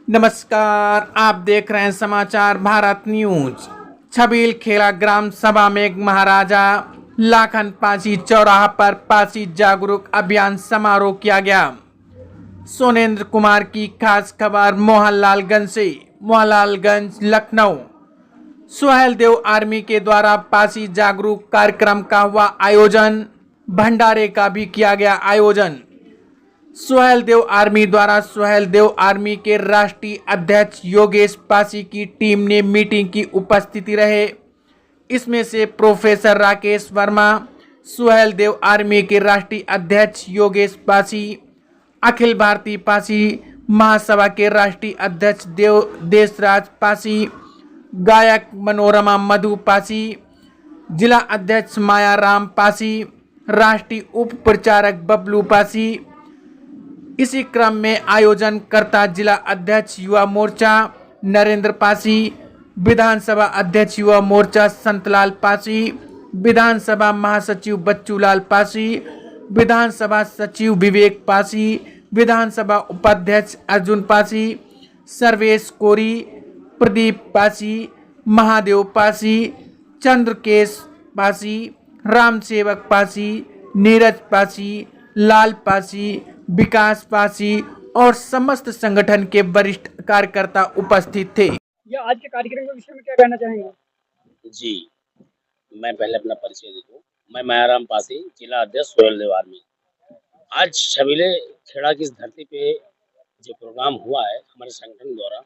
नमस्कार, आप देख रहे हैं समाचार भारत न्यूज। छबील खेड़ा ग्राम सभा में महाराजा लाखन पासी चौराहा पर पासी जागरूक अभियान समारोह किया गया। सोनेंद्र कुमार की खास खबर मोहनलालगंज से। मोहनलालगंज लखनऊ। सुहेल देव आर्मी के द्वारा पासी जागरूक कार्यक्रम का हुआ आयोजन। भंडारे का भी किया गया आयोजन। सुहेल देव आर्मी द्वारा सुहेल देव आर्मी के राष्ट्रीय अध्यक्ष योगेश पासी की टीम ने मीटिंग की उपस्थिति रहे। इसमें से प्रोफेसर राकेश वर्मा, सुहेल देव आर्मी के राष्ट्रीय अध्यक्ष योगेश पासी, अखिल भारतीय पासी महासभा के राष्ट्रीय अध्यक्ष देव देशराज पासी, गायक मनोरमा मधु पासी, जिला अध्यक्ष मायाराम पासी, राष्ट्रीय उप प्रचारक बबलू पासी। इसी क्रम में आयोजनकर्ता जिला अध्यक्ष युवा मोर्चा नरेंद्र पासी, विधानसभा अध्यक्ष युवा मोर्चा संतलाल पासी, विधानसभा महासचिव बच्चूलाल पासी, विधानसभा सचिव विवेक पासी, विधानसभा उपाध्यक्ष अर्जुन पासी, सर्वेश कोरी, प्रदीप पासी, महादेव पासी, चंद्रकेश पासी, रामसेवक पासी, नीरज पासी, लाल पासी, विकास पासी और समस्त संगठन के वरिष्ठ कार्यकर्ता उपस्थित थे। या आज के कार्यक्रम के विषय में क्या कहना चाहेंगे? जी, मैं पहले अपना परिचय दे दूं। मैं मायाराम पासी, जिला अध्यक्ष सुहेल देव आर्मी। आज छबीले खेड़ा की इस धरती पे जो प्रोग्राम हुआ है हमारे संगठन द्वारा,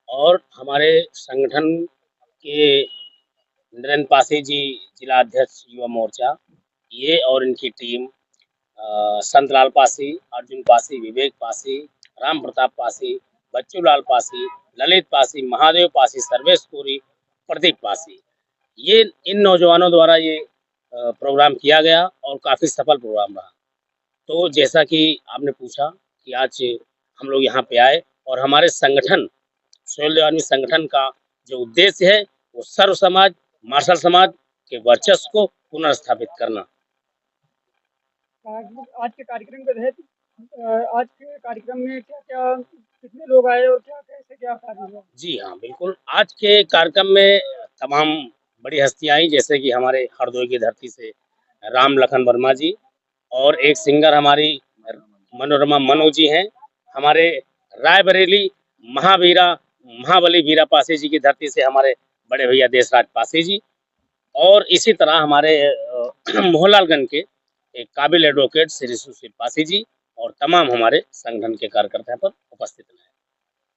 और हमारे संगठन के नरेंद्र पासी जी, जिला अध्यक्ष युवा मोर्चा, ये और इनकी टीम संतलाल पासी, अर्जुन पासी, विवेक पासी, राम प्रताप पासी, बच्चूलाल पासी, ललित पासी, महादेव पासी, सर्वेश कोरी, प्रदीप पासी, ये इन नौजवानों द्वारा ये प्रोग्राम किया गया और काफ़ी सफल प्रोग्राम रहा। तो जैसा कि आपने पूछा कि आज हम लोग यहाँ पे आए, और हमारे संगठन सुहेल देव आर्मी संगठन का जो उद्देश्य है वो सर्व समाज, मार्शल समाज के वर्चस्व को पुनर्स्थापित करना। आज के कार्यक्रम के तहत आज के कार्यक्रम में क्या-क्या कितने लोग आए और क्या कैसे क्या कार्य हुआ? जी हाँ, बिल्कुल। आज के कार्यक्रम में तमाम बड़ी हस्तियाँ आई, जैसे कि हमारे हरदोई की धरती से राम लखन वर्मा जी, और एक सिंगर हमारी मनोरमा मनो जी हैं। हमारे रायबरेली महाबली वीरा पासी जी की धरती से हमारे बड़े भैया देशराज पासी जी, और इसी तरह हमारे मोहनलालगंज के एक काबिल एडवोकेट श्री सुशील पासी जी, और तमाम हमारे संगठन के कार्यकर्ता यहाँ पर उपस्थित हैं।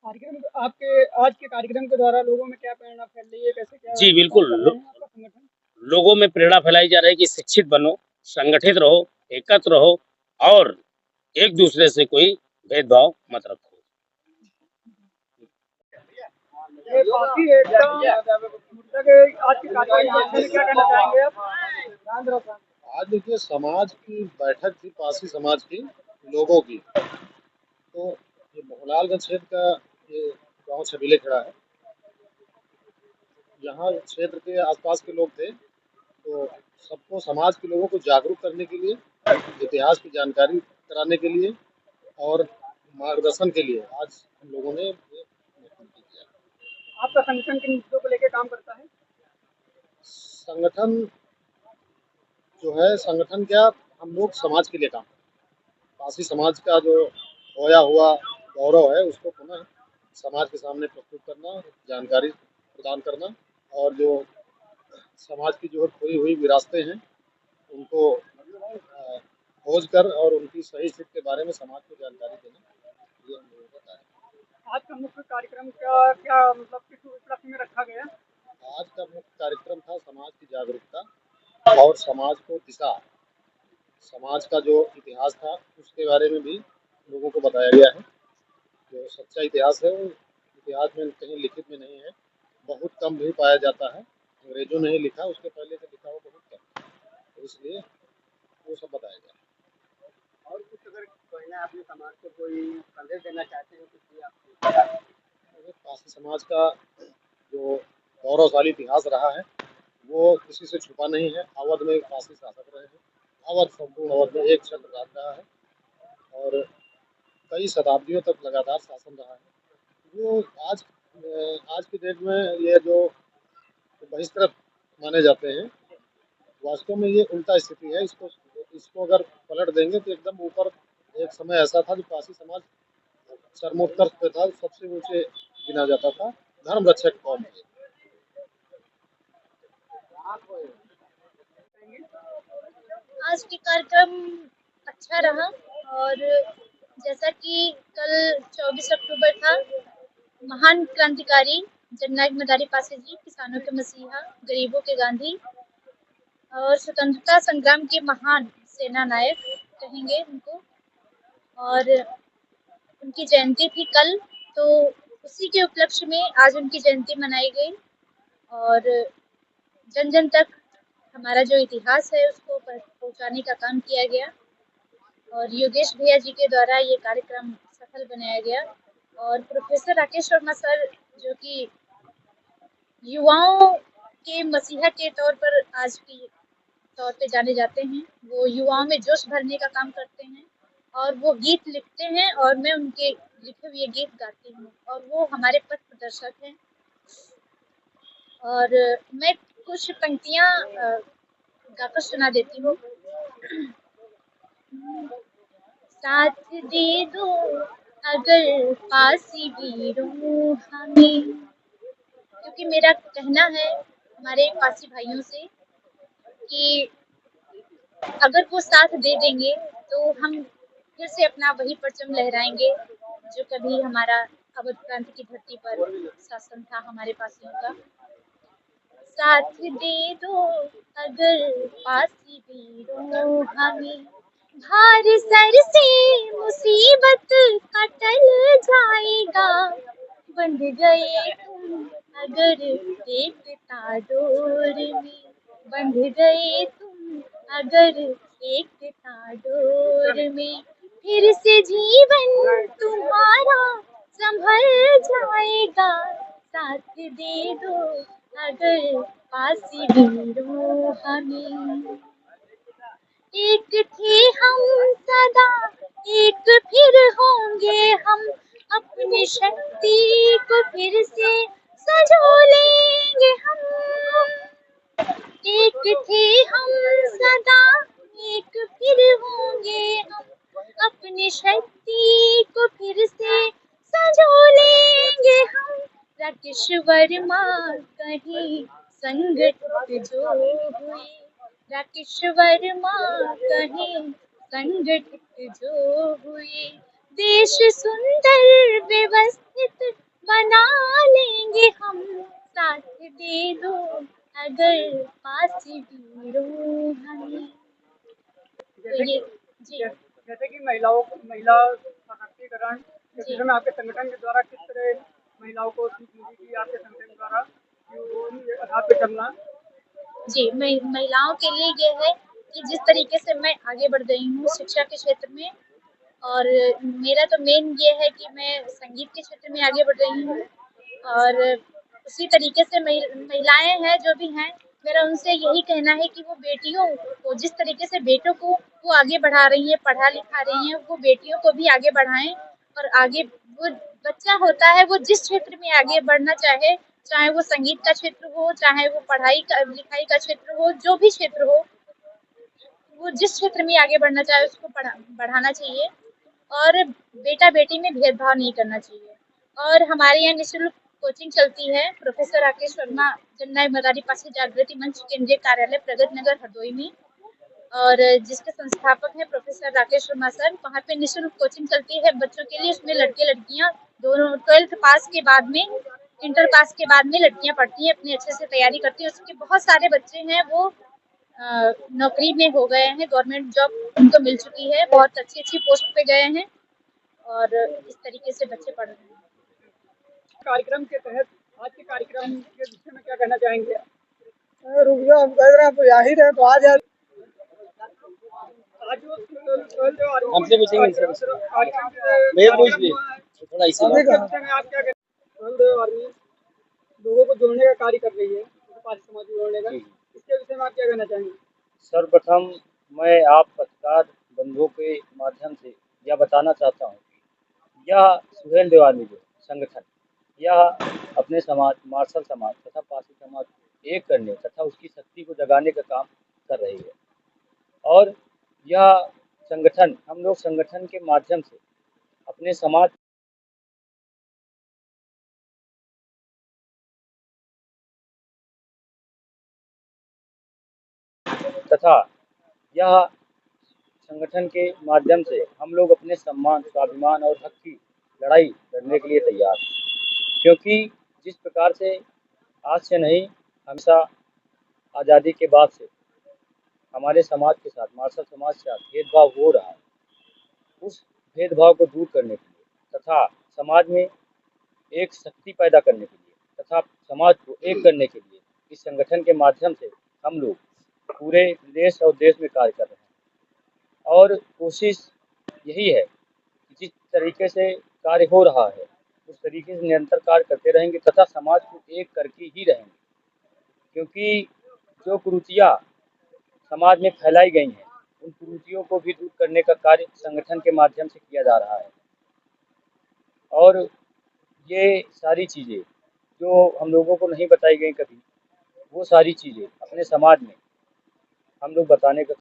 कार्यक्रम आपके आज के कार्यक्रम के द्वारा लोगों में क्या प्रेरणा फैल रही है, कैसे क्या जी बिल्कुल, कर रहे हैं आपका संगठन? लोगों में प्रेरणा फैलाई जा रही है कि शिक्षित बनो, संगठित रहो, एकत्र रहो, और एक दूसरे से कोई भेदभाव मत रखो। ये पासी एकता मुद्दा के आज के कार्यक्रम में क्या कहना चाहेंगे आप? आज देखिए, समाज की बैठक थी, पासी समाज की, लोगों की। तो ये मोहनलालगंज क्षेत्र का ये गांव छबीले खेड़ा है। यहाँ क्षेत्र के आसपास के लोग थे, तो सबको, समाज के लोगों को जागरूक करने के लिए, इतिहास की जानकारी कराने के लिए और मार्गदर्शन के लिए आज हम लोगों ने ये मीटिंग किया। आपका संगठन किन मुद्दों को लेकर काम करता है? संगठन जो है, संगठन क्या, हम लोग समाज के लिए काम करते हैं। पासी समाज का जो खोया हुआ गौरव है उसको पुनः समाज के सामने प्रस्तुत करना, जानकारी प्रदान करना, और जो समाज की जो खोई हुई विरासतें हैं उनको खोज कर और उनकी सही स्थिति के बारे में समाज को जानकारी देना, ये हम लोगों का कार्य है। आज का मुख्य कार्यक्रम का क्या मतलब किस उपलक्ष्य में रखा गया? आज का मुख्य कार्यक्रम था समाज की जागरूकता और समाज को दिशा, समाज का जो इतिहास था उसके बारे में भी लोगों को बताया गया है। जो सच्चा इतिहास है वो इतिहास में कहीं लिखित में नहीं है, बहुत कम भी पाया जाता है। अंग्रेजों ने ही लिखा, उसके पहले से लिखा हुआ बहुत कम, तो इसलिए वो सब बताया गया। और कुछ अगर कहना अपने समाज को कोई संदेश देना चाहते हैं तो ये आप पासी समाज का जो गौरवशाली इतिहास रहा है वो किसी से छुपा नहीं है। अवध में पासी शासक रहे हैं, अवध संपूर्ण अवध में एक छत्र राज रहा है और कई शताब्दियों तक लगातार शासन रहा है। जो आज की डेट में ये जो बहिष्कृत माने जाते हैं, वास्तव में ये उल्टा स्थिति है। इसको अगर पलट देंगे तो एकदम ऊपर। एक समय ऐसा था जो पासी समाज चरमोत्कर्ष पे था, सबसे ऊंचे गिना जाता था, धर्म रक्षक कौम। आज के कार्यक्रम अच्छा रहा और जैसा कि कल 24 अक्टूबर था, महान क्रांतिकारी जननायक मदारी पासी जी, किसानों के मसीहा, गरीबों के गांधी और स्वतंत्रता संग्राम के महान सेना नायक कहेंगे उनको, और उनकी जयंती थी कल, तो उसी के उपलक्ष्य में आज उनकी जयंती मनाई गई और जन जन तक हमारा जो इतिहास है उसको पहुंचाने का काम किया गया और योगेश भैया जी के द्वारा ये कार्यक्रम सफल बनाया गया। और प्रोफेसर राकेश शर्मा सर, जो कि युवाओं के मसीहा के तौर पर आज की तौर पे जाने जाते हैं, वो युवाओं में जोश भरने का काम करते हैं और वो गीत लिखते हैं और मैं उनके लिखे हुए गीत गाती हूँ और वो हमारे पथ प्रदर्शक हैं। और मैं कुछ पंक्तियाँ गाकर सुना देती हूँ। साथ दे दो अगर पासी वीरों हमें, क्योंकि मेरा कहना है हमारे पासी भाइयों से कि अगर वो साथ दे देंगे तो हम फिर से अपना वही परचम लहराएंगे जो कभी हमारा अवध प्रांत की धरती पर शासन था हमारे पासियों का। साथ दे दो अगर पासी वीरों हमें, भार सर से मुसीबत का टल जाएगा। बंध गए तुम अगर एकता डोर में, बंध गए तुम अगर एकता डोर में, फिर से जीवन तुम्हारा संभल जाएगा। साथ दे दो अगर पासी वीरों हमें। एक थे हम सदा, एक फिर होंगे हम, अपनी शक्ति को फिर से सजो लेंगे हम। एक थे हम सदा, एक फिर होंगे हम, अपनी शक्ति को फिर से सजो लेंगे हम। राकेश वर्मा कहीं संगठित जो हुए, राकेश वर्मा कहीं संगठित जो हुए, देश सुंदर व्यवस्थित बना लेंगे हम। साथ दे दो अगर पासी वीरों हमें। तो ये जी जैसे कि महिला सशक्तिकरण के विषय में आपके संगठन के द्वारा किस तरह महिलाओं को सीख मिली थी आपके संगठन द्वारा कि वो आधार पे चलना? जी, महिलाओं के लिए ये है कि जिस तरीके से मैं आगे बढ़ रही हूँ शिक्षा के क्षेत्र में, और मेरा तो मेन ये है कि मैं संगीत के क्षेत्र में आगे बढ़ रही हूँ, और उसी तरीके से महिलाएं हैं जो भी हैं, मेरा उनसे यही कहना है कि वो बेटियों को जिस तरीके से बेटों को वो आगे बढ़ा रही हैं, पढ़ा लिखा रही हैं, वो बेटियों को भी आगे बढ़ाएं। और आगे वो बच्चा होता है, वो जिस क्षेत्र में आगे बढ़ना चाहे, चाहे वो संगीत का क्षेत्र हो, चाहे वो पढ़ाई का लिखाई का क्षेत्र हो, जो भी क्षेत्र हो, वो जिस क्षेत्र में आगे बढ़ना चाहे उसको बढ़ाना चाहिए और बेटा बेटी में भेदभाव नहीं करना चाहिए। और हमारे यहाँ निःशुल्क कोचिंग चलती है प्रोफेसर राकेश शर्मा जननायक मदारी पासी जागृति मंच केंद्रीय कार्यालय प्रगत नगर हरदोई में, और जिसके संस्थापक हैं प्रोफेसर राकेश शर्मा सर। वहाँ पे निःशुल्क कोचिंग चलती है बच्चों के लिए। उसमें लड़के लड़कियाँ दोनों 12th पास के बाद में, इंटर पास के बाद में लड़कियाँ पढ़ती हैं, अपनी अच्छे से तैयारी करती हैं। उसके बहुत सारे बच्चे हैं वो नौकरी में हो गए हैं, गवर्नमेंट जॉब उनको मिल चुकी है, बहुत अच्छी अच्छी पोस्ट पे गए हैं और इस तरीके से बच्चे पढ़ रहे हैं। कार्यक्रम के तहत आज के कार्यक्रम के विषय में क्या कहना चाहेंगे? रुक जाओ, हम कह रहे हैं तो जाहिर है, तो आज आज जो हमसे पूछेंगे सर। भैया पूछ लिए थोड़ा इसी आप क्या कहते हैं? आर्मी लोगों को जोड़ने का कार्य कर रही है, पासी समाज को जोड़ने का, इसके विषय में आप क्या कहना चाहेंगे? सर्वप्रथम मैं आप पत्रकार बंधुओं के माध्यम से यह बताना चाहता हूँ कि यह सुहेल देव आर्मी जो संगठन यह अपने समाज, मार्शल समाज तथा पारसी समाज को एक करने तथा उसकी शक्ति को जगाने का काम कर रही है। और यह संगठन, हम लोग संगठन के माध्यम से अपने समाज तथा यह संगठन के माध्यम से हम लोग अपने सम्मान, स्वाभिमान और हक की लड़ाई लड़ने के लिए तैयार हैं। क्योंकि जिस प्रकार से आज से नहीं, हमेशा आज़ादी के बाद से हमारे समाज के साथ, मार्शल समाज के साथ भेदभाव हो रहा है, उस भेदभाव को दूर करने के लिए तथा समाज में एक शक्ति पैदा करने के लिए तथा समाज को एक करने के लिए इस संगठन के माध्यम से हम लोग पूरे देश और देश में कार्य कर रहे हैं। और कोशिश यही है कि जिस तरीके से कार्य हो रहा है उस तरीके से निरंतर कार्य करते रहेंगे तथा समाज को एक करके ही रहेंगे। क्योंकि जो कुरीतियाँ समाज में फैलाई गई हैं, उन कुरीतियों को भी दूर करने का कार्य संगठन के माध्यम से किया जा रहा है। और ये सारी चीज़ें जो हम लोगों को नहीं बताई गई कभी, वो सारी चीज़ें अपने समाज में हम लोग बताने का